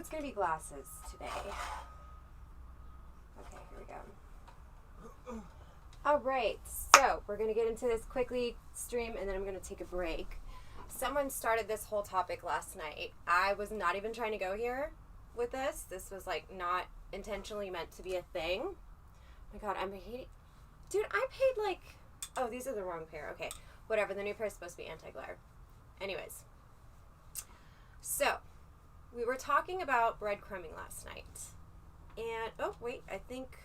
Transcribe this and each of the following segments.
It's going to be glasses today. Okay, here we go. All right, so we're going to get into this quickly stream, and then I'm going to take a break. Someone started this whole topic last night. I was not even trying to go here with this. This was, like, not intentionally meant to be a thing. Oh, my God, I'm hating... Dude, I paid, like... Oh, these are the wrong pair. Okay, whatever. The new pair is supposed to be anti-glare. Anyways. So, we were talking about breadcrumbing last night. And, oh, wait, I think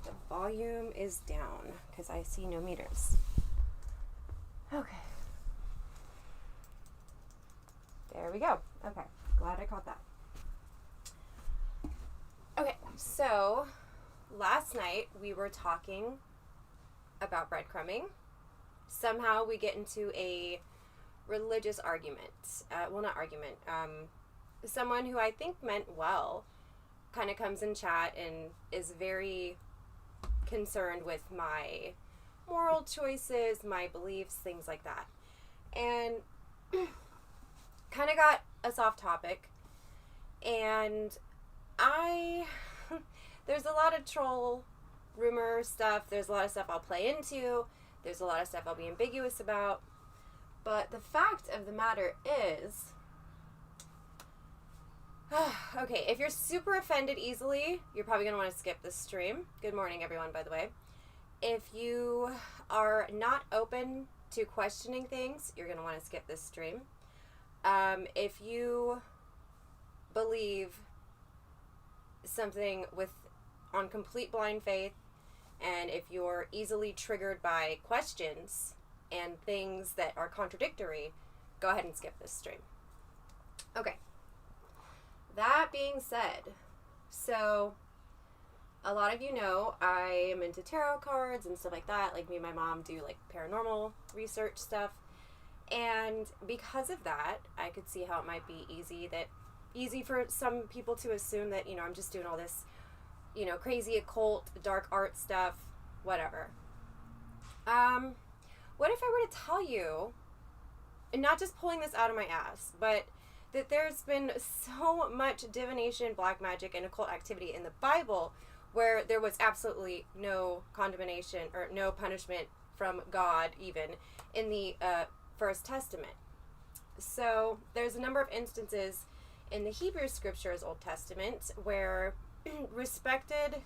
the volume is down because I see no meters. Okay. There we go. Okay, glad I caught that. Okay, so last night we were talking about breadcrumbing. Somehow we get into a religious argument. Well, not argument. Someone who I think meant well kind of comes in chat and is very concerned with my moral choices, my beliefs, things like that. And kind of got us off topic. And there's a lot of troll rumor stuff. There's a lot of stuff I'll play into. There's a lot of stuff I'll be ambiguous about. But the fact of the matter is, okay, if you're super offended easily, you're probably going to want to skip this stream. Good morning, everyone, by the way. If you are not open to questioning things, you're going to want to skip this stream. If you believe something on complete blind faith, and if you're easily triggered by questions and things that are contradictory, go ahead and skip this stream. Okay. That being said, so a lot of you know I am into tarot cards and stuff like that. Like me and my mom do like paranormal research stuff. And because of that, I could see how it might be easy for some people to assume that, you know, I'm just doing all this, you know, crazy occult, dark art stuff, whatever. What if I were to tell you, and not just pulling this out of my ass, but that there's been so much divination, black magic, and occult activity in the Bible where there was absolutely no condemnation or no punishment from God even in the First Testament. So there's a number of instances in the Hebrew Scriptures, Old Testament, where respected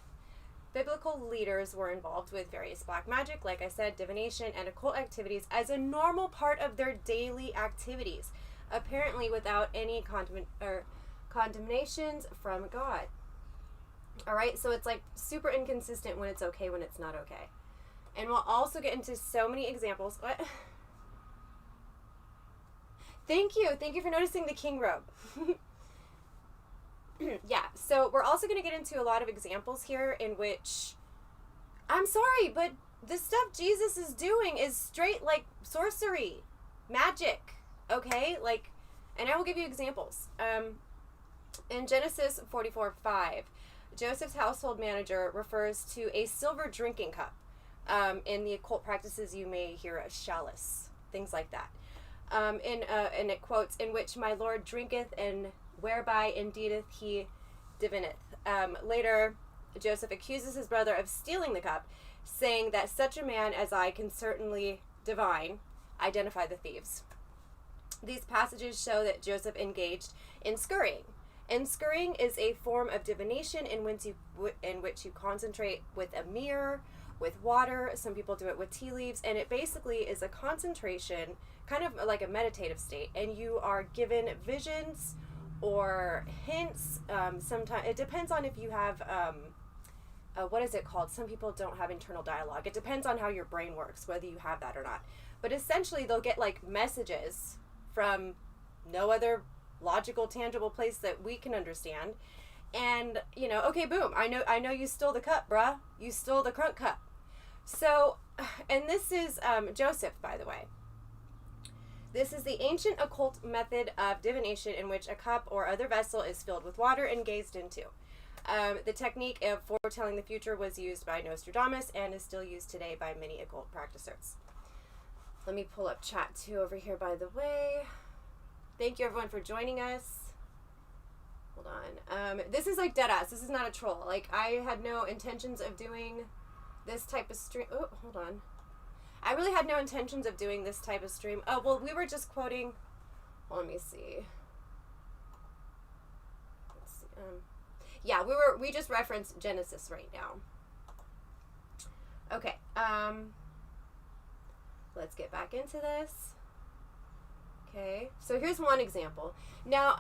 biblical leaders were involved with various black magic, like I said, divination, and occult activities as a normal part of their daily activities, apparently without any condemnations from God. All right, so it's like super inconsistent when it's okay, when it's not okay. And we'll also get into so many examples. What? Thank you for noticing the king robe. Yeah, so we're also going to get into a lot of examples here in which, I'm sorry, but the stuff Jesus is doing is straight, like, sorcery, magic, okay? Like, and I will give you examples. In Genesis 44:5, Joseph's household manager refers to a silver drinking cup. In the occult practices, you may hear a chalice, things like that. And it quotes, in which my Lord drinketh, and whereby indeedeth he divineth. Later, Joseph accuses his brother of stealing the cup, saying that such a man as I can certainly divine, identify the thieves. These passages show that Joseph engaged in scurrying. And scurrying is a form of divination in which you concentrate with a mirror, with water. Some people do it with tea leaves, and it basically is a concentration, kind of like a meditative state, and you are given visions or hints. Sometimes it depends on if you have what is it called? Some people don't have internal dialogue. It depends on how your brain works, whether you have that or not. But essentially, they'll get like messages from no other logical, tangible place that we can understand. And, you know, okay, boom, I know you stole the cup, bruh. You stole the crunk cup. So, and this is Joseph, by the way. This is the ancient occult method of divination in which a cup or other vessel is filled with water and gazed into. The technique of foretelling the future was used by Nostradamus and is still used today by many occult practitioners. Let me pull up chat too over here, by the way. Thank you, everyone, for joining us. Hold on. This is like dead ass. This is not a troll. Like, I had no intentions of doing this type of stream. Oh, hold on. I really had no intentions of doing this type of stream. Oh, well, we were just quoting. Well, let me see. Let's see. Yeah, we just referenced Genesis right now. Okay. Let's get back into this. Okay. So here's one example. Now,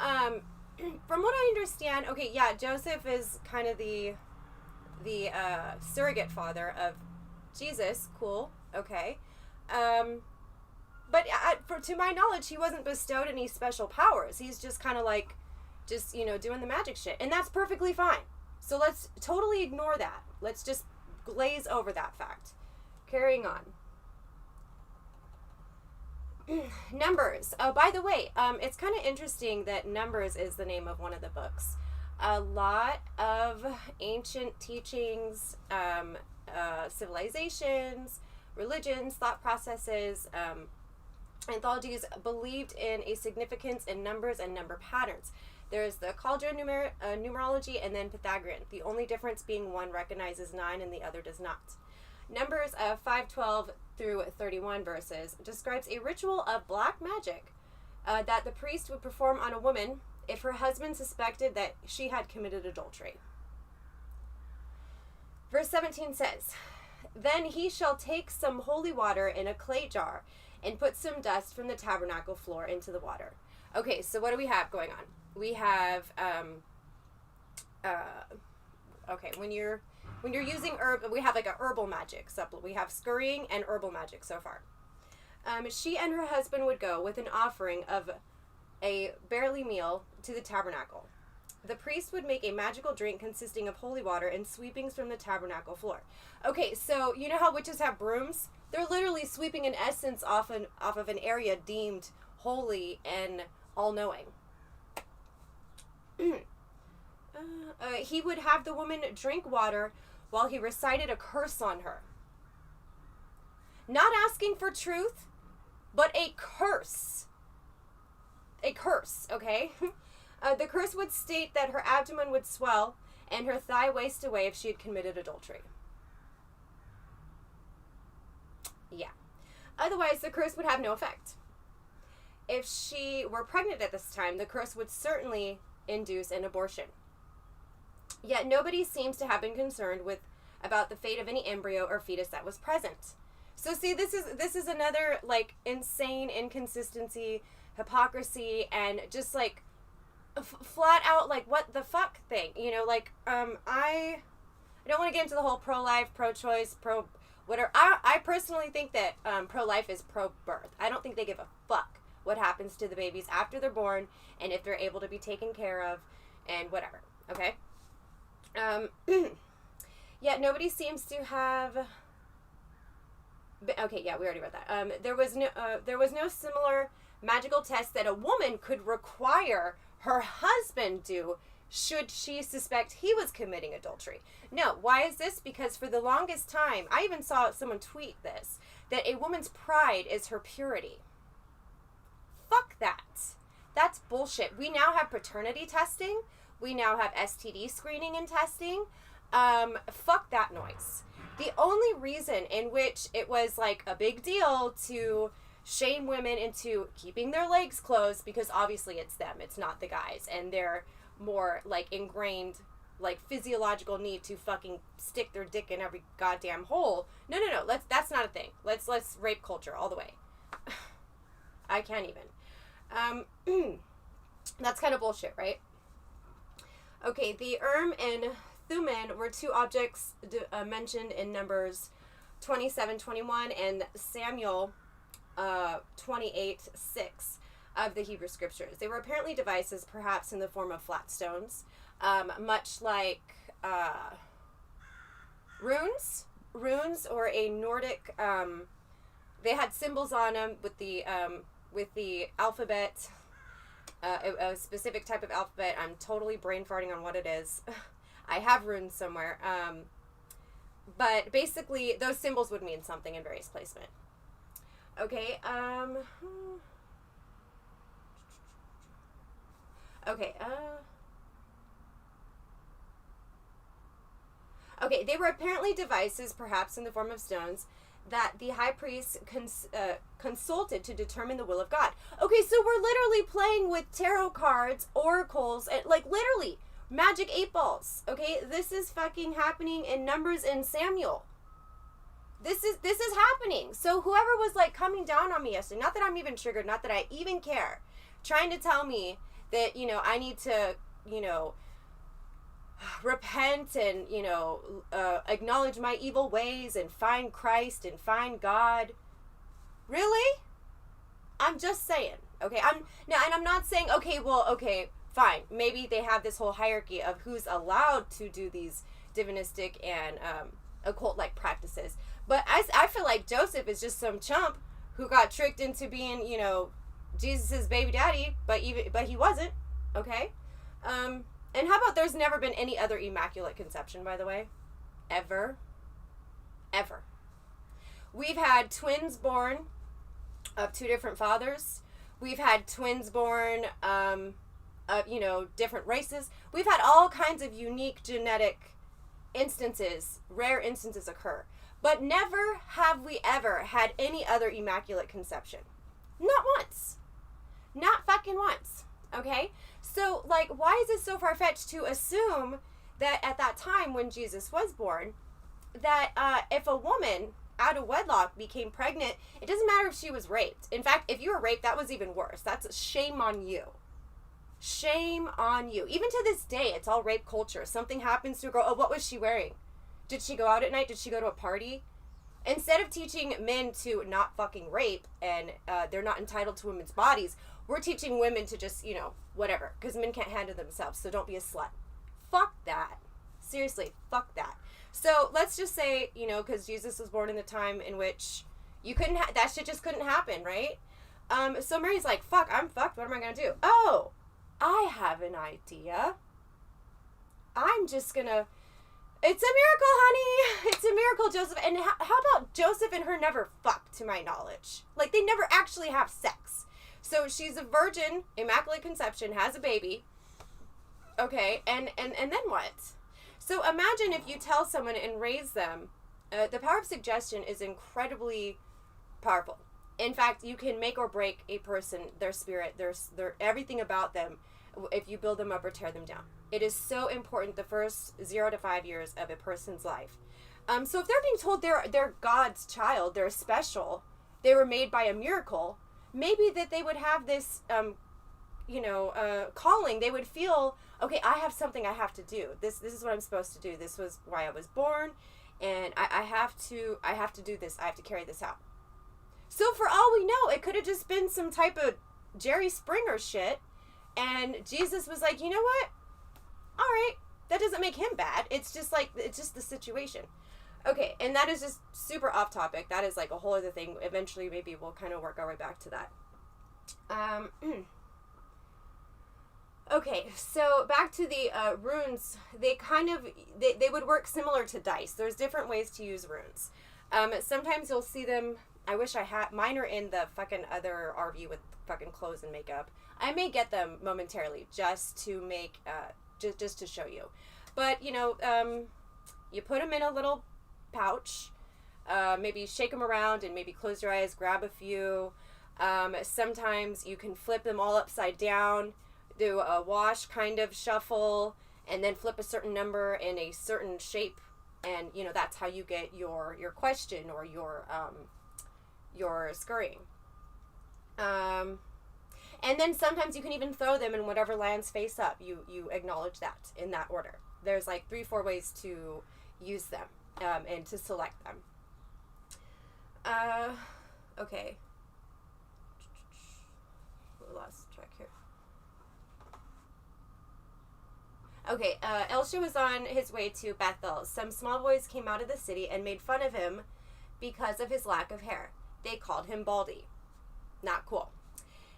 from what I understand, okay, yeah, Joseph is kind of the surrogate father of Jesus. Cool. Okay. But to my knowledge, he wasn't bestowed any special powers. He's just kind of like, just, you know, doing the magic shit. And that's perfectly fine. So let's totally ignore that. Let's just glaze over that fact. Carrying on. Numbers. Oh, by the way, it's kind of interesting that Numbers is the name of one of the books. A lot of ancient teachings, civilizations, religions, thought processes, anthologies believed in a significance in numbers and number patterns. There's the Cauldron numerology and then Pythagorean, the only difference being one recognizes 9 and the other does not. Numbers 5:12 through 31 verses describes a ritual of black magic that the priest would perform on a woman if her husband suspected that she had committed adultery. Verse 17 says, "Then he shall take some holy water in a clay jar and put some dust from the tabernacle floor into the water." Okay, so what do we have going on? We have, okay, when you're using herb, we have like a herbal magic supplement. We have scurrying and herbal magic so far. She and her husband would go with an offering of a barley meal to the tabernacle. The priest would make a magical drink consisting of holy water and sweepings from the tabernacle floor. Okay, so you know how witches have brooms? They're literally sweeping an essence off of an area deemed holy and all-knowing. He would have the woman drink water while he recited a curse on her. Not asking for truth, but a curse. A curse, okay? The curse would state that her abdomen would swell and her thigh waste away if she had committed adultery. Yeah. Otherwise, the curse would have no effect. If she were pregnant at this time, the curse would certainly induce an abortion. Yet nobody seems to have been concerned about the fate of any embryo or fetus that was present. So see, this is another like insane inconsistency, hypocrisy, and just like flat out like what the fuck thing. You know, like I don't want to get into the whole pro-life, pro-choice, pro whatever. I personally think that pro-life is pro-birth. I don't think they give a fuck what happens to the babies after they're born and if they're able to be taken care of and whatever. Okay. Yet nobody seems to have. Okay, yeah, we already read that. There was no similar magical test that a woman could require her husband do should she suspect he was committing adultery. No, why is this? Because for the longest time, I even saw someone tweet this, that a woman's pride is her purity. Fuck that. That's bullshit. We now have paternity testing. We now have STD screening and testing. Fuck that noise. The only reason in which it was like a big deal to shame women into keeping their legs closed, because obviously it's them, it's not the guys, and they're more like ingrained like physiological need to fucking stick their dick in every goddamn hole. No. That's not a thing. Let's rape culture all the way. I can't even. That's kind of bullshit, right? Okay, the and Thummim were two objects mentioned in Numbers 27:21 and Samuel 28:6 of the Hebrew Scriptures. They were apparently devices, perhaps in the form of flat stones, much like runes, or a Nordic. They had symbols on them with the alphabet. A specific type of alphabet. I'm totally brain farting on what it is. I have runes somewhere. But basically, those symbols would mean something in various placement. Okay. Okay. Okay, they were apparently devices, perhaps in the form of stones, that the high priest consulted to determine the will of God. Okay, so we're literally playing with tarot cards, oracles, and like literally magic 8 balls. Okay, this is fucking happening in Numbers and Samuel. This is happening. So whoever was like coming down on me yesterday, not that I'm even triggered, not that I even care, trying to tell me that, you know, I need to, you know, repent and, you know, acknowledge my evil ways and find Christ and find God. Really? I'm just saying. Okay, I'm not saying, okay, well, okay, fine. Maybe they have this whole hierarchy of who's allowed to do these divinistic and occult-like practices. But I feel like Joseph is just some chump who got tricked into being, you know, Jesus's baby daddy, but he wasn't. Okay? And how about there's never been any other immaculate conception, by the way? Ever. Ever. We've had twins born of 2 different fathers. We've had twins born of, you know, different races. We've had all kinds of unique genetic instances, rare instances occur. But never have we ever had any other immaculate conception. Not once. Not fucking once. Okay? So, like, why is it so far-fetched to assume that at that time when Jesus was born, that if a woman out of wedlock became pregnant, it doesn't matter if she was raped. In fact, if you were raped, that was even worse. That's shame on you. Shame on you. Even to this day, it's all rape culture. Something happens to a girl. Oh, what was she wearing? Did she go out at night? Did she go to a party? Instead of teaching men to not fucking rape and they're not entitled to women's bodies, we're teaching women to just, you know, whatever. Because men can't handle themselves, so don't be a slut. Fuck that. Seriously, fuck that. So let's just say, you know, because Jesus was born in the time in which you couldn't, that shit just couldn't happen, right? So Mary's like, fuck, I'm fucked. What am I going to do? Oh, I have an idea. I'm just going to, it's a miracle, honey. It's a miracle, Joseph. And how about Joseph and her never fuck, to my knowledge? Like, they never actually have sex. So she's a virgin, immaculate conception, has a baby. Okay, and then what? So imagine if you tell someone and raise them. The power of suggestion is incredibly powerful. In fact, you can make or break a person, their spirit, their everything about them, if you build them up or tear them down. It is so important the first 0 to 5 years of a person's life. So if they're being told they're God's child, they're special, they were made by a miracle, maybe that they would have this, calling. They would feel, okay, I have something I have to do. This is what I'm supposed to do. This was why I was born, and I have to do this. I have to carry this out. So for all we know, it could have just been some type of Jerry Springer shit, and Jesus was like, you know what? All right, that doesn't make him bad. It's just the situation. Okay, and that is just super off topic. That is like a whole other thing. Eventually, maybe we'll kind of work our way back to that. Okay, so back to the runes. They would work similar to dice. There's different ways to use runes. Sometimes you'll see them. I wish I had. Mine are in the fucking other RV with fucking clothes and makeup. I may get them momentarily just to make, just to show you. But, you put them in a little pouch. Maybe shake them around and maybe close your eyes, grab a few. Sometimes you can flip them all upside down, do a wash kind of shuffle, and then flip a certain number in a certain shape. And, that's how you get your question or your scurrying. And then sometimes you can even throw them in whatever lands face up. You acknowledge that in that order. There's like 3-4 ways to use them and to select them. Okay. Lost track here. Okay, Elisha was on his way to Bethel. Some small boys came out of the city and made fun of him because of his lack of hair. They called him Baldy. Not cool.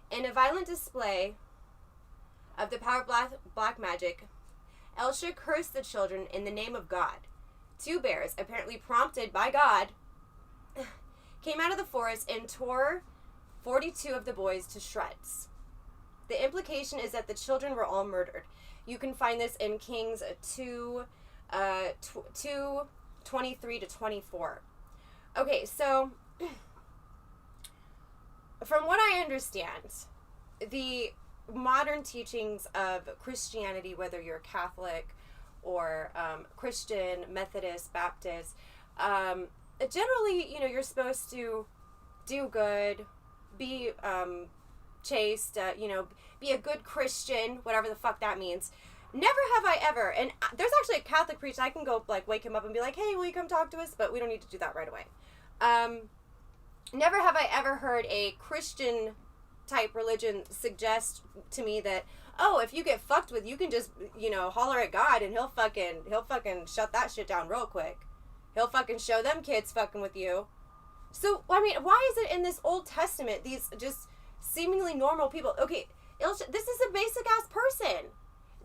In a violent display of the power of black magic, Elisha cursed the children in the name of God. 2 bears, apparently prompted by God, came out of the forest and tore 42 of the boys to shreds. The implication is that the children were all murdered. You can find this in Kings 2, 2:23 to 24. Okay, so from what I understand, the modern teachings of Christianity, whether you're Catholic or Christian, Methodist, Baptist, generally, you're supposed to do good, be chaste, be a good Christian, whatever the fuck that means. Never have I ever, and there's actually a Catholic priest, I can go, wake him up and be like, hey, will you come talk to us? But we don't need to do that right away. Never have I ever heard a Christian type religion suggest to me that, oh, if you get fucked with, you can just, holler at God and he'll fucking shut that shit down real quick. He'll fucking show them kids fucking with you. So, I mean, why is it in this Old Testament, these just seemingly normal people, okay, this is a basic ass person.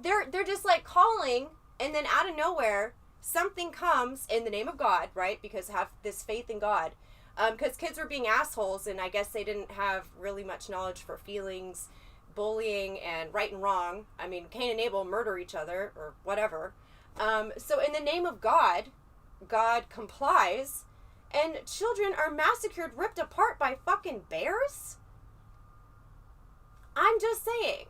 They're just calling, and then out of nowhere, something comes in the name of God, right? Because have this faith in God. Because kids were being assholes, and I guess they didn't have really much knowledge for feelings, bullying, and right and wrong. I mean, Cain and Abel murder each other, or whatever. So in the name of God, God complies, and children are massacred, ripped apart by fucking bears? I'm just saying.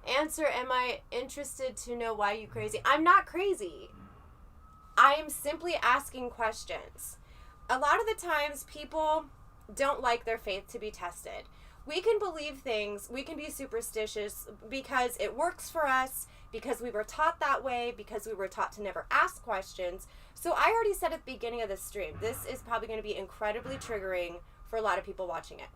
Answer, am I interested to know why you crazy? I'm not crazy. I am simply asking questions. A lot of the times people don't like their faith to be tested. We can believe things, we can be superstitious because it works for us, because we were taught that way, because we were taught to never ask questions. So I already said at the beginning of the stream, this is probably going to be incredibly triggering for a lot of people watching it.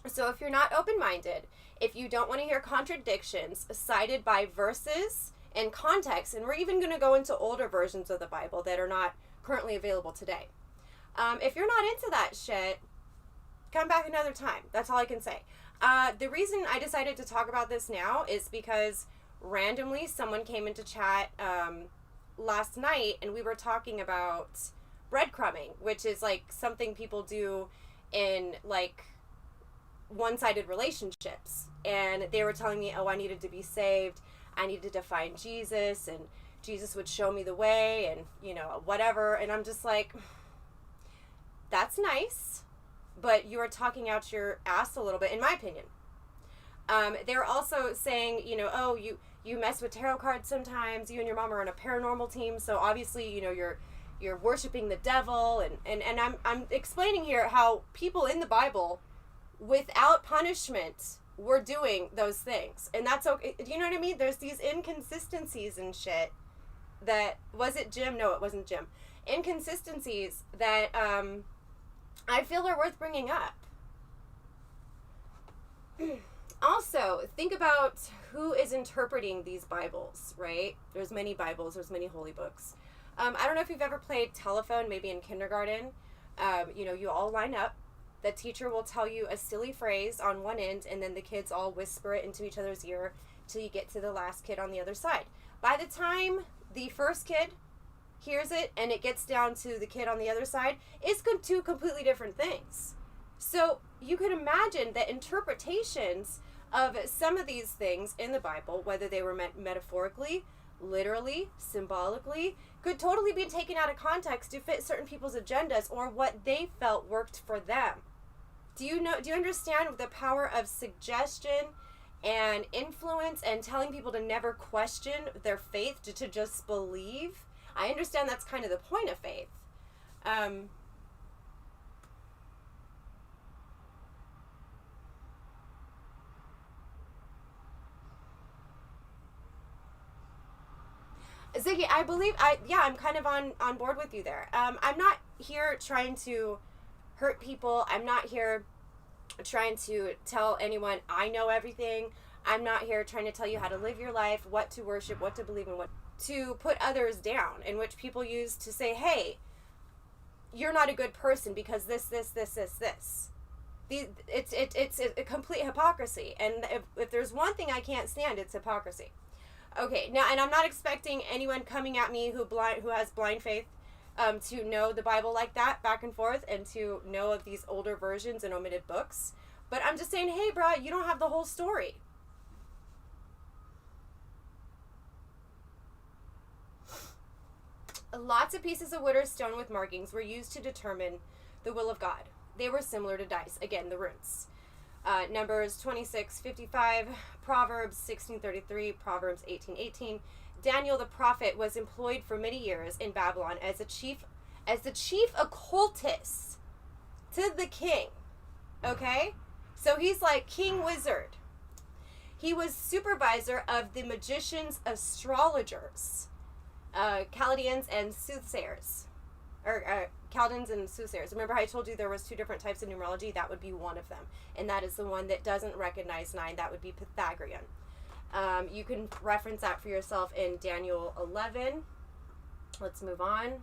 So if you're not open-minded, if you don't want to hear contradictions cited by verses and context, and we're even going to go into older versions of the Bible that are not currently available today. If you're not into that shit, come back another time. That's all I can say. The reason I decided to talk about this now is because randomly someone came into chat last night, and we were talking about breadcrumbing, which is something people do in one-sided relationships. And they were telling me, oh, I needed to be saved, I needed to find Jesus, and Jesus would show me the way, and whatever. And I'm just like, that's nice, but you are talking out your ass a little bit, in my opinion. They were also saying, oh, you mess with tarot cards sometimes, you and your mom are on a paranormal team, so obviously you're worshiping the devil, and I'm explaining here how people in the Bible, without punishment, were doing those things, and that's okay. You know what I mean? There's these inconsistencies and shit that, was it Jim? No, it wasn't Jim. Inconsistencies that I feel are worth bringing up. Also, think about who is interpreting these Bibles, right? There's many Bibles, there's many holy books. I don't know if you've ever played telephone, maybe in kindergarten. You all line up. The teacher will tell you a silly phrase on one end, and then the kids all whisper it into each other's ear till you get to the last kid on the other side. By the time the first kid hears it and it gets down to the kid on the other side, it's two completely different things. So you could imagine that interpretations of some of these things in the Bible, whether they were meant metaphorically, literally, symbolically, could totally be taken out of context to fit certain people's agendas or what they felt worked for them. Do you understand the power of suggestion and influence and telling people to never question their faith, to just believe? I understand that's kind of the point of faith. Ziggy, I believe, I'm kind of on board with you there. I'm not here trying to hurt people. I'm not here trying to tell anyone I know everything. I'm not here trying to tell you how to live your life, what to worship, what to believe in, what to put others down, in which people use to say, hey, you're not a good person because this. It's a complete hypocrisy. And if there's one thing I can't stand, it's hypocrisy. Okay, now, and I'm not expecting anyone coming at me who has blind faith to know the Bible like that, back and forth, and to know of these older versions and omitted books. But I'm just saying, hey, bro, you don't have the whole story. Lots of pieces of wood or stone with markings were used to determine the will of God. They were similar to dice. Again, the runes. Numbers 26:55, Proverbs 16:33, Proverbs 18:18. Daniel the prophet was employed for many years in Babylon as the chief occultist to the king. Okay? So he's like king wizard. He was supervisor of the magicians, astrologers, Chaldeans and soothsayers. Chaldeans and soothsayers. Remember how I told you there was 2 different types of numerology? That would be one of them. And that is the one that doesn't recognize 9. That would be Pythagorean. You can reference that for yourself in Daniel 11. Let's move on.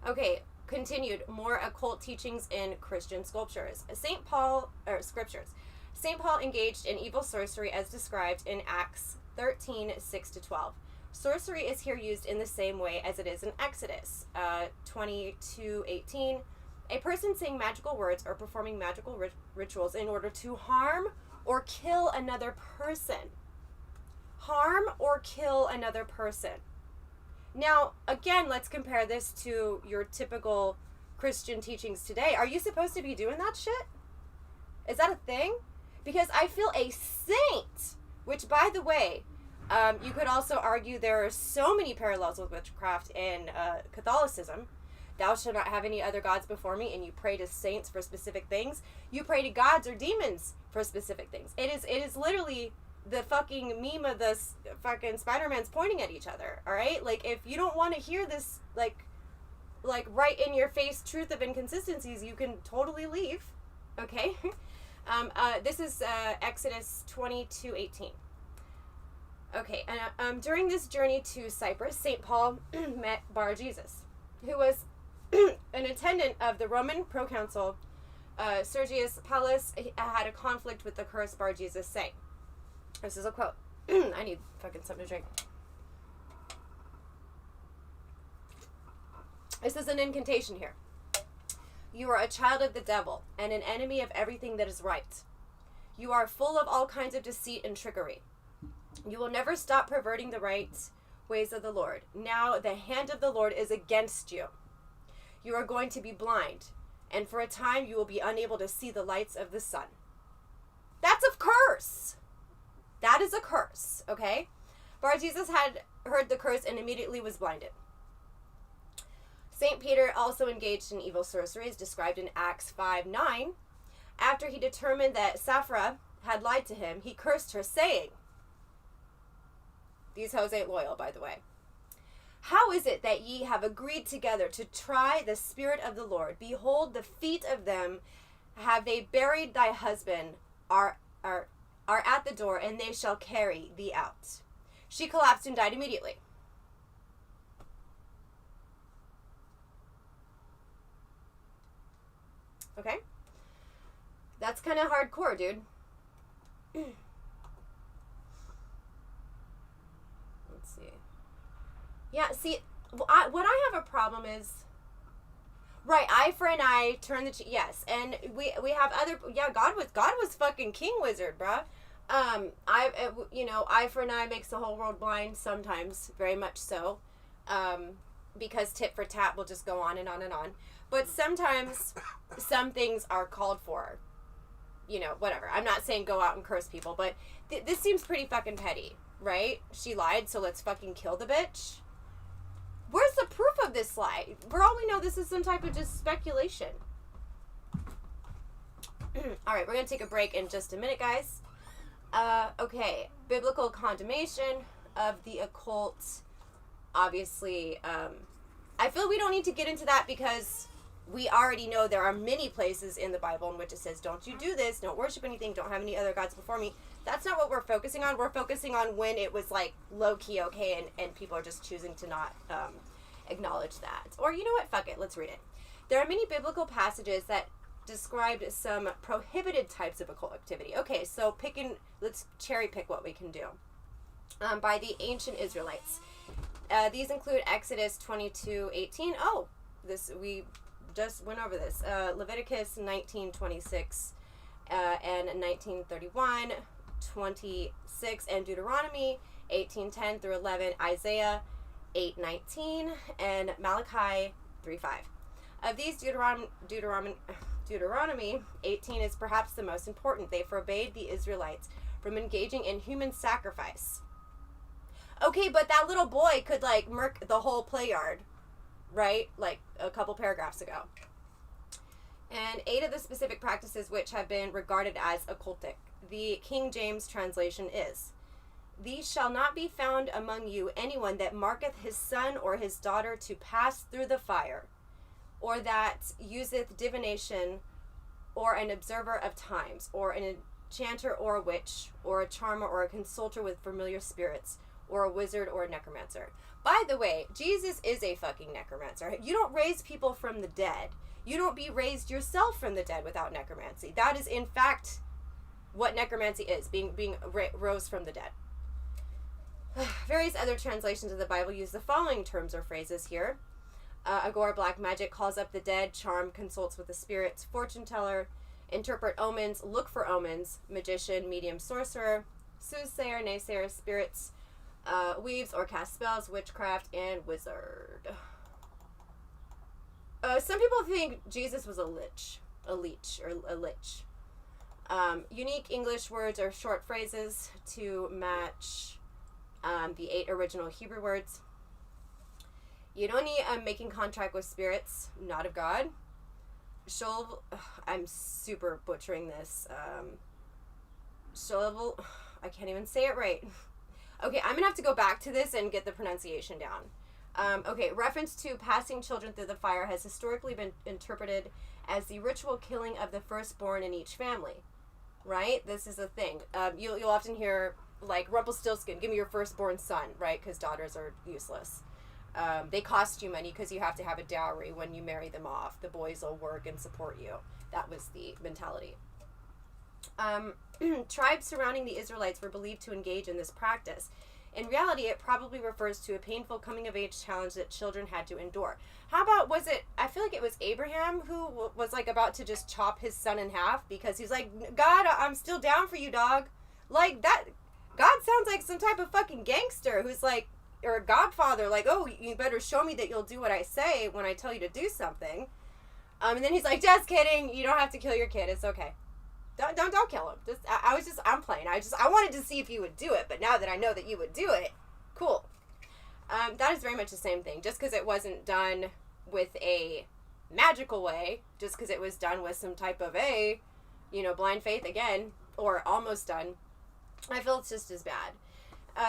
Okay, continued. More occult teachings in Christian scriptures. St. Paul engaged in evil sorcery as described in Acts 13:6-12. Sorcery is here used in the same way as it is in Exodus 22:18. A person saying magical words or performing magical rituals in order to harm or kill another person. Harm or kill another person. Now, again, let's compare this to your typical Christian teachings today. Are you supposed to be doing that shit? Is that a thing? Because I feel a saint, which, by the way, you could also argue there are so many parallels with witchcraft in Catholicism. Thou shalt not have any other gods before me, and you pray to saints for specific things. You pray to gods or demons for specific things. It is literally the fucking meme of the fucking Spider-Man's pointing at each other, all right? Like, if you don't want to hear this, like right in your face truth of inconsistencies, you can totally leave, okay? This is Exodus 22:18. Okay, and during this journey to Cyprus, St. Paul met Bar Jesus, who was an attendant of the Roman proconsul Sergius Paulus. Had a conflict with the curse Bar Jesus sang. This is a quote. I need fucking something to drink. This is an incantation here. You are a child of the devil and an enemy of everything that is right. You are full of all kinds of deceit and trickery. You will never stop perverting the right ways of the Lord. Now the hand of the Lord is against you. You are going to be blind, and for a time you will be unable to see the lights of the sun. That's a curse. That is a curse, okay? Bar Jesus had heard the curse and immediately was blinded. St. Peter also engaged in evil sorcery, as described in Acts 5:9. After he determined that Sapphira had lied to him, he cursed her, saying, these hoes ain't loyal, by the way. How is it that ye have agreed together to try the Spirit of the Lord? Behold, the feet of them have they buried thy husband are at the door, and they shall carry thee out. She collapsed and died immediately. Okay? That's kind of hardcore, dude. Let's see. Yeah, see, what I have a problem is, right, eye for an eye, turn the yes, and we have other, yeah, God was fucking king wizard, bruh. Eye for an eye makes the whole world blind sometimes, very much so, because tit for tat will just go on and on and on. But sometimes some things are called for, whatever. I'm not saying go out and curse people, but this seems pretty fucking petty, right? She lied, so let's fucking kill the bitch. Where's the proof of this lie? For all we know, this is some type of just speculation. All right, we're going to take a break in just a minute, guys. Okay, biblical condemnation of the occult. Obviously, I feel we don't need to get into that because we already know there are many places in the Bible in which it says, don't you do this, don't worship anything, don't have any other gods before me. That's not what we're focusing on. We're focusing on when it was like low-key okay and people are just choosing to not acknowledge that. Or you know what, fuck it, let's read it. There are many biblical passages that described some prohibited types of occult activity. Okay, so let's cherry pick what we can do. By the ancient Israelites. These include Exodus 22:18. Oh, we just went over this. Leviticus 19:26 and 19:31, 26, and Deuteronomy 18:10 through 11, Isaiah 8:19, and Malachi 3:5. Of these, Deuteronomy 18 is perhaps the most important. They forbade the Israelites from engaging in human sacrifice. Okay, but that little boy could, like, murk the whole play yard, right? Like, a couple paragraphs ago. And 8 of the specific practices which have been regarded as occultic. The King James translation is, "These shall not be found among you anyone that marketh his son or his daughter to pass through the fire, or that useth divination, or an observer of times, or an enchanter or a witch, or a charmer or a consulter with familiar spirits, or a wizard or a necromancer." By the way, Jesus is a fucking necromancer. You don't raise people from the dead. You don't be raised yourself from the dead without necromancy. That is, in fact, what necromancy is, being rose from the dead. Various other translations of the Bible use the following terms or phrases here. Agora, black magic, calls up the dead, charm, consults with the spirits, fortune teller, interpret omens, look for omens, magician, medium, sorcerer, soothsayer, naysayer, spirits, weaves or cast spells, witchcraft, and wizard. Some people think Jesus was a leech. Unique English words or short phrases to match the 8 original Hebrew words. Yidoni, making contract with spirits, not of God. Shol, I'm super butchering this. Shol, I can't even say it right. Okay, I'm gonna have to go back to this and get the pronunciation down. Okay, reference to passing children through the fire has historically been interpreted as the ritual killing of the firstborn in each family, right? This is a thing. You'll often hear, like, Rumpelstiltskin, give me your firstborn son, right? Because daughters are useless. They cost you money because you have to have a dowry when you marry them off. The boys will work and support you. That was the mentality. Tribes surrounding the Israelites were believed to engage in this practice. In reality, it probably refers to a painful coming-of-age challenge that children had to endure. How about, I feel like it was Abraham who was, like, about to just chop his son in half because he's like, God, I'm still down for you, dog. Like, that, God sounds like some type of fucking gangster who's like, or a godfather, like, oh, you better show me that you'll do what I say when I tell you to do something. And then he's like, just kidding, you don't have to kill your kid, it's okay. Don't kill him. I'm playing. I wanted to see if you would do it, but now that I know that you would do it, cool. That is very much the same thing. Just because it wasn't done with a magical way, just because it was done with some type of blind faith again, or almost done, I feel it's just as bad.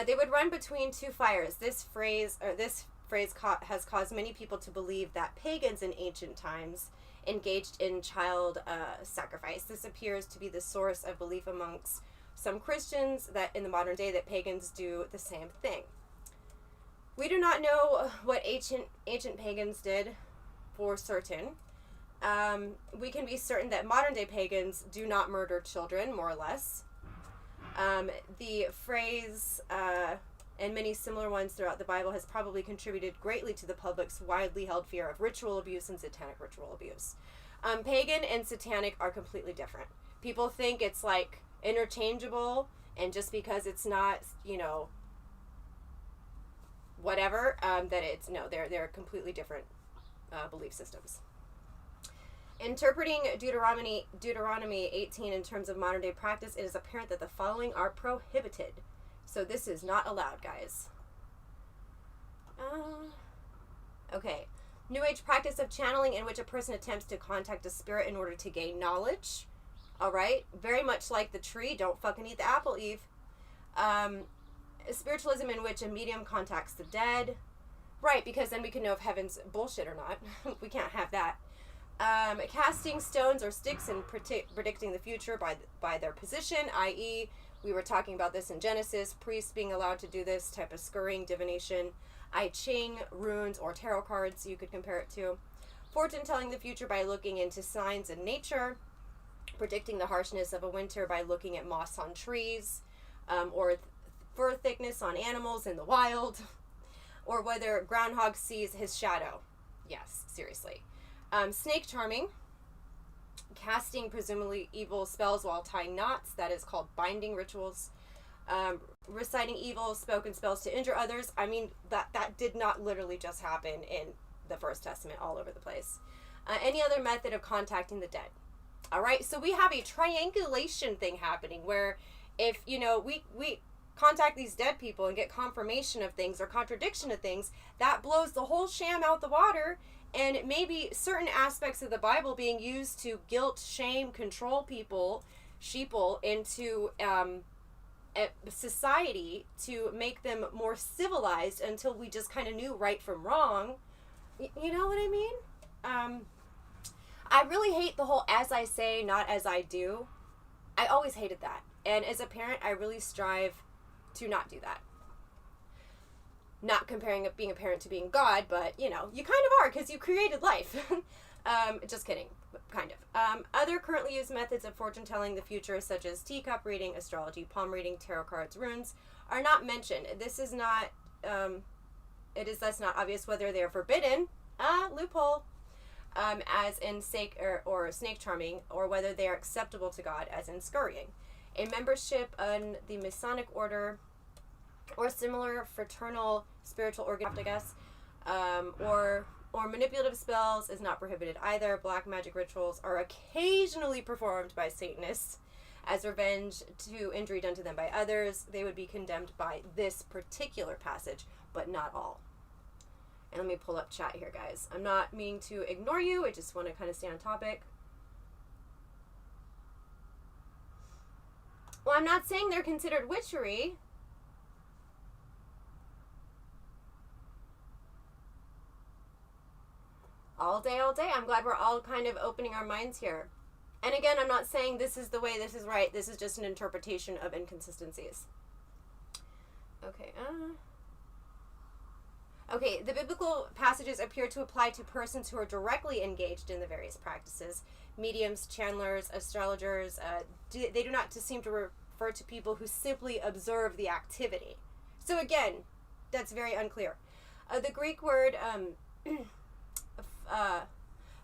They would run between 2 fires. This phrase has caused many people to believe that pagans in ancient times engaged in child sacrifice. This appears to be the source of belief amongst some Christians that in the modern day that pagans do the same thing. We do not know what ancient pagans did for certain. We can be certain that modern day pagans do not murder children, more or less. The phrase and many similar ones throughout the Bible has probably contributed greatly to the public's widely held fear of ritual abuse and satanic ritual abuse. Pagan and satanic are completely different. People think it's like interchangeable, and just because it's not, whatever, that it's, no, they're completely different belief systems. Interpreting Deuteronomy 18 in terms of modern day practice, it is apparent that the following are prohibited. So this is not allowed, guys. Okay. New Age practice of channeling in which a person attempts to contact a spirit in order to gain knowledge. All right. Very much like the tree. Don't fucking eat the apple, Eve. Spiritualism in which a medium contacts the dead. Right, because then we can know if heaven's bullshit or not. We can't have that. Casting stones or sticks and predicting the future by their position, i.e., we were talking about this in Genesis, priests being allowed to do this type of scurrying divination. I Ching, runes, or tarot cards you could compare it to. Fortune telling the future by looking into signs in nature. Predicting the harshness of a winter by looking at moss on trees. Or fur thickness on animals in the wild. Or whether groundhog sees his shadow. Yes, seriously. Snake charming. Casting presumably evil spells while tying knots. That is called binding rituals. Reciting evil spoken spells to injure others. I mean, that did not literally just happen in the First Testament all over the place. Any other method of contacting the dead. All right, so we have a triangulation thing happening where if, we contact these dead people and get confirmation of things or contradiction of things, that blows the whole sham out the water, and maybe certain aspects of the Bible being used to guilt, shame, control people, sheeple into a society to make them more civilized until we just kind of knew right from wrong. You know what I mean? I really hate the whole as I say, not as I do. I always hated that. And as a parent, I really strive to not do that. Not comparing being a parent to being God, but, you kind of are because you created life. Just kidding. Kind of. Other currently used methods of fortune telling the future, such as teacup reading, astrology, palm reading, tarot cards, runes, are not mentioned. This is not, it is thus not obvious whether they are forbidden, loophole, as in or snake charming, or whether they are acceptable to God, as in scurrying. A membership in the Masonic order or similar fraternal spiritual organ, I guess, or manipulative spells is not prohibited either. Black magic rituals are occasionally performed by Satanists as revenge to injury done to them by others. They would be condemned by this particular passage, but not all. And let me pull up chat here, guys. I'm not meaning to ignore you. I just want to kind of stay on topic. Well, I'm not saying they're considered witchery. All day, all day. I'm glad we're all kind of opening our minds here. And again, I'm not saying this is the way, this is right. This is just an interpretation of inconsistencies. Okay. Okay, the biblical passages appear to apply to persons who are directly engaged in the various practices. Mediums, channelers, astrologers, they do not seem to refer to people who simply observe the activity. So again, that's very unclear. The Greek word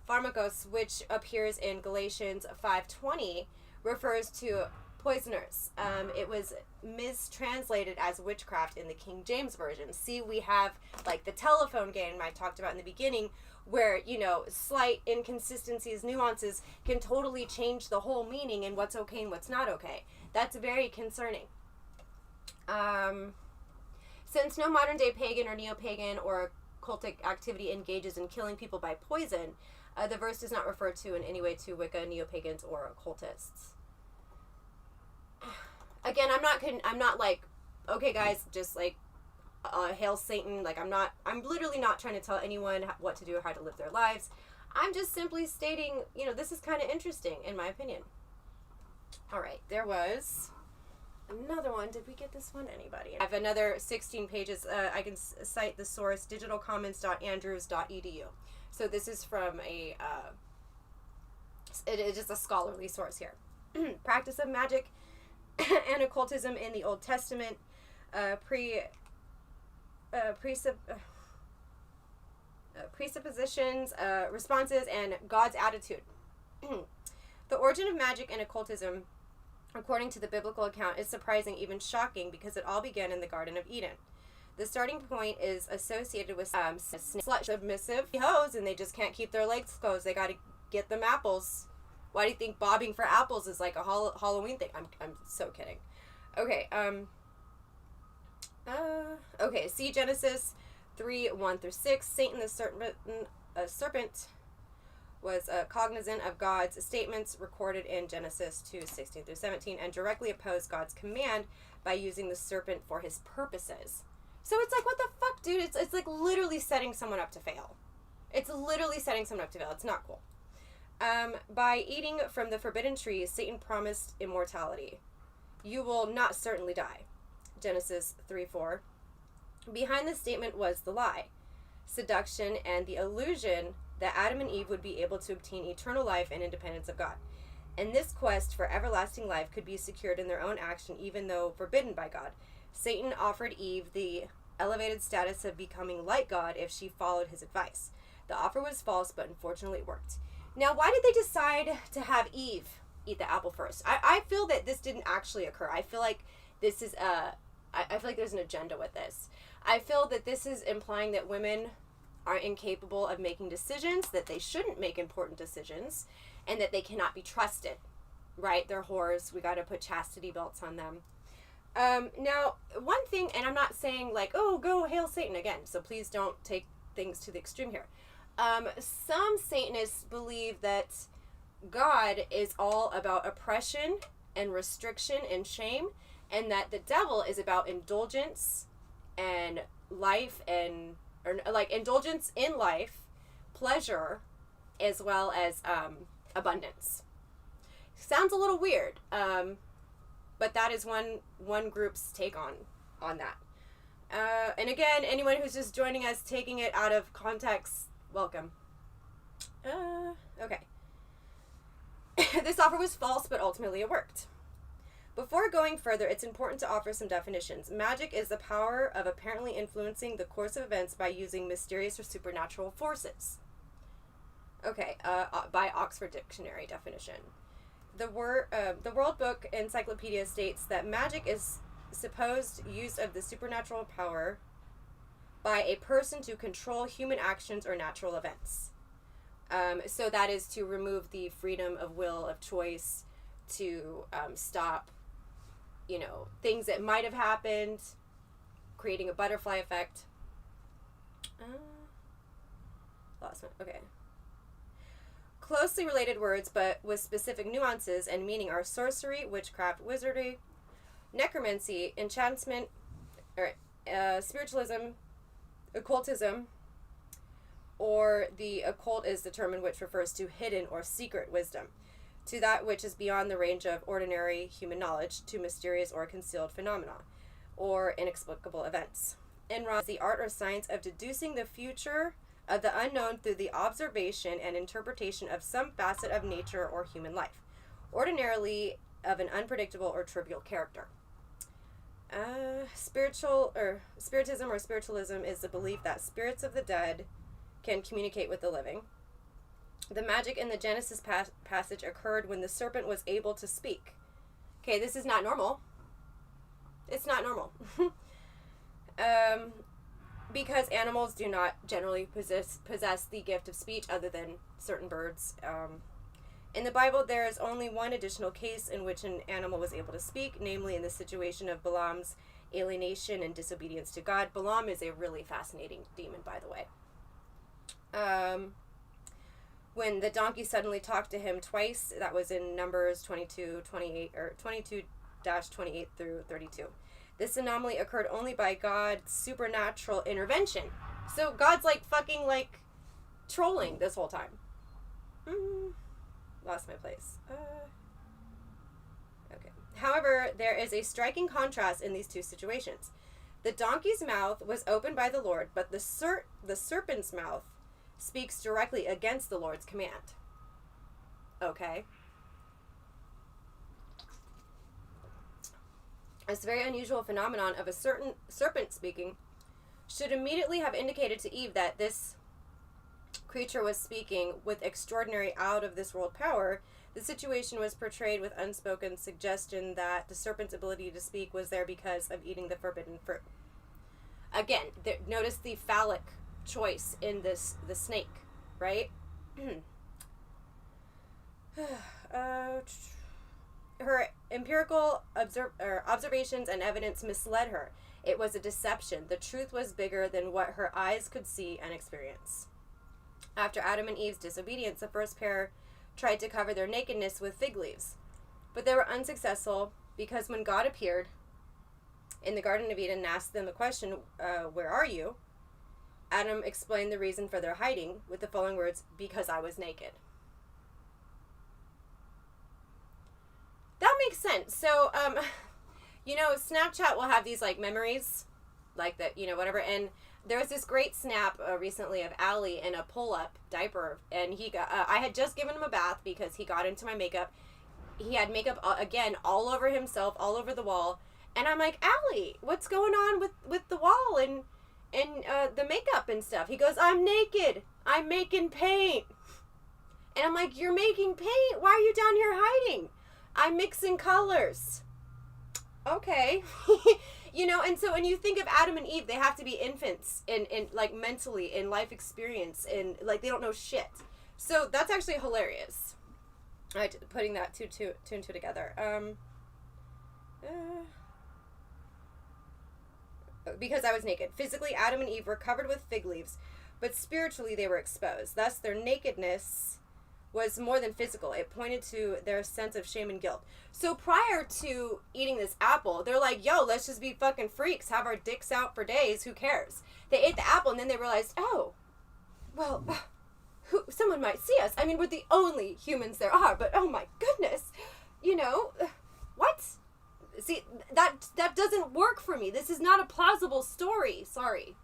pharmakos, which appears in Galatians 5:20, refers to poisoners. It was mistranslated as witchcraft in the King James Version. See, we have like the telephone game I talked about in the beginning, where, slight inconsistencies, nuances can totally change the whole meaning and what's okay and what's not okay. That's very concerning. Since no modern day pagan or neo-pagan or cultic activity engages in killing people by poison, the verse does not refer to in any way to Wicca, neo-pagans, or occultists. Again, I'm not like, okay guys, just like, hail Satan. Like, I'm literally not trying to tell anyone what to do or how to live their lives. I'm just simply stating, this is kind of interesting in my opinion. All right, there was another one. Did we get this one? Anybody? I have another 16 pages. I can cite the source, digitalcommons.andrews.edu. So this is from it is just a scholarly source here. Practice of magic and occultism in the Old Testament, presuppositions, responses, and God's attitude. The origin of magic and occultism, according to the biblical account, is surprising, even shocking, because it all began in the Garden of Eden. The starting point is associated with submissive hoes, and they just can't keep their legs closed. They got to get them apples. Why do you think bobbing for apples is like a Halloween thing? I'm so kidding. Okay. Okay. See Genesis 3:1-6. Satan the serpent was cognizant of God's statements recorded in Genesis 2:16-17 and directly opposed God's command by using the serpent for his purposes. So it's like, what the fuck, dude? It's like literally setting someone up to fail. It's literally setting someone up to fail. It's not cool. By eating from the forbidden tree, Satan promised immortality. You will not certainly die. Genesis 3:4. Behind this statement was the lie, seduction, and the illusion that Adam and Eve would be able to obtain eternal life and independence of God. And this quest for everlasting life could be secured in their own action, even though forbidden by God. Satan offered Eve the elevated status of becoming like God if she followed his advice. The offer was false, but unfortunately it worked. Now, why did they decide to have Eve eat the apple first? I feel that this didn't actually occur. I feel like this is I feel like there's an agenda with this. I feel that this is implying that women are incapable of making decisions, that they shouldn't make important decisions, and that they cannot be trusted, right? They're whores. We got to put chastity belts on them. Now, one thing, and I'm not saying like, oh, go hail Satan again, so please don't take things to the extreme here. Some Satanists believe that God is all about oppression and restriction and shame, and that the devil is about indulgence and life and, or like indulgence in life, pleasure, as well as abundance. Sounds a little weird, but that is one group's take on that. And again, anyone who's just joining us, taking it out of context, welcome. Okay. This offer was false, but ultimately it worked. Before going further, it's important to offer some definitions. Magic is the power of apparently influencing the course of events by using mysterious or supernatural forces. Okay, by Oxford Dictionary definition. The World Book Encyclopedia states that magic is supposed use of the supernatural power by a person to control human actions or natural events. So that is to remove the freedom of will, of choice, to stop, things that might have happened, creating a butterfly effect. Lost one. Okay. Closely related words, but with specific nuances and meaning, are sorcery, witchcraft, wizardry, necromancy, enchantment, or spiritualism, occultism, or the occult is the term in which refers to hidden or secret wisdom, to that which is beyond the range of ordinary human knowledge, to mysterious or concealed phenomena, or inexplicable events. And the art or science of deducing the future of the unknown through the observation and interpretation of some facet of nature or human life, ordinarily of an unpredictable or trivial character. Spiritism or spiritualism is the belief that spirits of the dead can communicate with the living. The magic in the Genesis passage occurred when the serpent was able to speak. Okay, this is not normal. It's not normal. Because animals do not generally possess the gift of speech other than certain birds. In the Bible, there is only one additional case in which an animal was able to speak, namely in the situation of Balaam's alienation and disobedience to God. Balaam is a really fascinating demon, by the way. When the donkey suddenly talked to him twice, that was in Numbers 22:28 or 22-28 through 32. This anomaly occurred only by God's supernatural intervention. So God's fucking trolling this whole time. Lost my place. Okay. However, there is a striking contrast in these two situations. The donkey's mouth was opened by the Lord, but the serpent's mouth speaks directly against the Lord's command. Okay. This very unusual phenomenon of a certain serpent speaking should immediately have indicated to Eve that this creature was speaking with extraordinary out-of-this-world power. The situation was portrayed with unspoken suggestion that the serpent's ability to speak was there because of eating the forbidden fruit. Again, notice the phallic choice in the snake, right? Her empirical observations and evidence misled her. It was a deception. The truth was bigger than what her eyes could see and experience. After Adam and Eve's disobedience, the first pair tried to cover their nakedness with fig leaves. But they were unsuccessful because when God appeared in the Garden of Eden and asked them the question, where are you? Adam explained the reason for their hiding with the following words, because I was naked. That makes sense. So, Snapchat will have these memories, that, whatever. And there was this great snap recently of Allie in a pull-up diaper, and I had just given him a bath because he got into my makeup. He had makeup again all over himself, all over the wall, and I'm like, Allie, what's going on with the wall and the makeup and stuff? He goes, I'm naked. I'm making paint. And I'm like, you're making paint? Why are you down here hiding? I'm mixing colors. okay. You know, and so when you think of Adam and Eve, they have to be infants in like mentally, in life experience, and like they don't know shit. So that's actually hilarious. Putting that two and two together. Because I was naked. Physically, Adam and Eve were covered with fig leaves, but spiritually they were exposed. Thus, their nakedness was more than physical. It pointed to their sense of shame and guilt. So prior to eating this apple, they're like, yo, let's just be fucking freaks, have our dicks out for days, who cares? They ate the apple, and then they realized, oh, well, someone might see us. I mean, we're the only humans there are, but oh my goodness, you know, what? See, that doesn't work for me. This is not a plausible story. Sorry.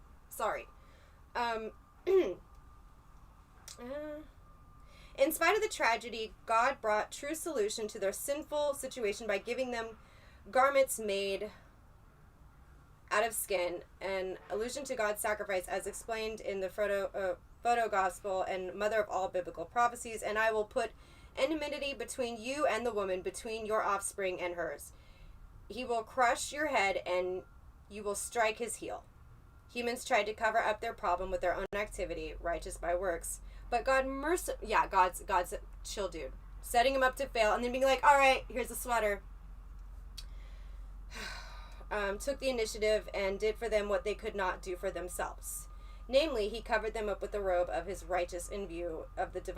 In spite of the tragedy, God brought true solution to their sinful situation by giving them garments made out of skin, an allusion to God's sacrifice as explained in the photo gospel and mother of all biblical prophecies. And I will put enmity between you and the woman, between your offspring and hers. He will crush your head and you will strike his heel. Humans tried to cover up their problem with their own activity, righteous by works. But God's a chill dude. Setting him up to fail and then being like, all right, here's a sweater. Took the initiative and did for them what they could not do for themselves. Namely, he covered them up with the robe of his righteous in view of the divine